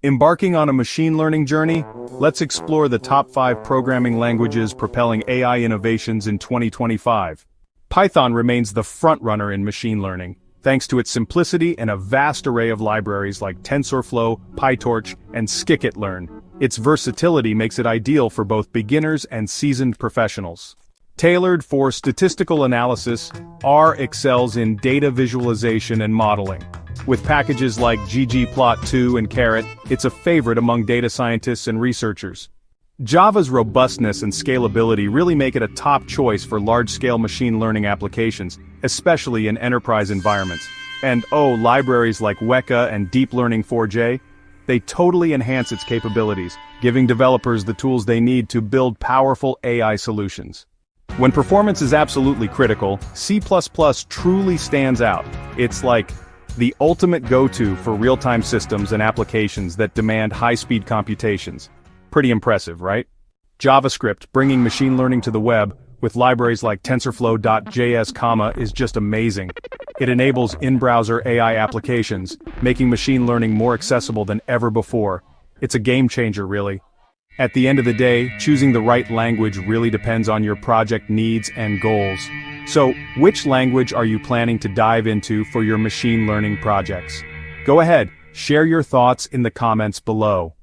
Embarking on a machine learning journey? Let's explore the top 5 programming languages propelling AI innovations in 2025. Python remains the front-runner in machine learning, thanks to its simplicity and a vast array of libraries like TensorFlow, PyTorch, and Scikit-learn. Its versatility makes it ideal for both beginners and seasoned professionals. Tailored for statistical analysis, R excels in data visualization and modeling. With packages like ggplot2 and caret, it's a favorite among data scientists and researchers. Java's robustness and scalability really make it a top choice for large-scale machine learning applications, especially in enterprise environments. And libraries like Weka and Deep Learning 4J, they totally enhance its capabilities, giving developers the tools they need to build powerful AI solutions. When performance is absolutely critical, C++ truly stands out. It's like the ultimate go-to for real-time systems and applications that demand high-speed computations. Pretty impressive, right? JavaScript, bringing machine learning to the web, with libraries like TensorFlow.js, is just amazing. It enables in-browser AI applications, making machine learning more accessible than ever before. It's a game changer, really. At the end of the day, choosing the right language really depends on your project needs and goals. So, which language are you planning to dive into for your machine learning projects? Go ahead, share your thoughts in the comments below.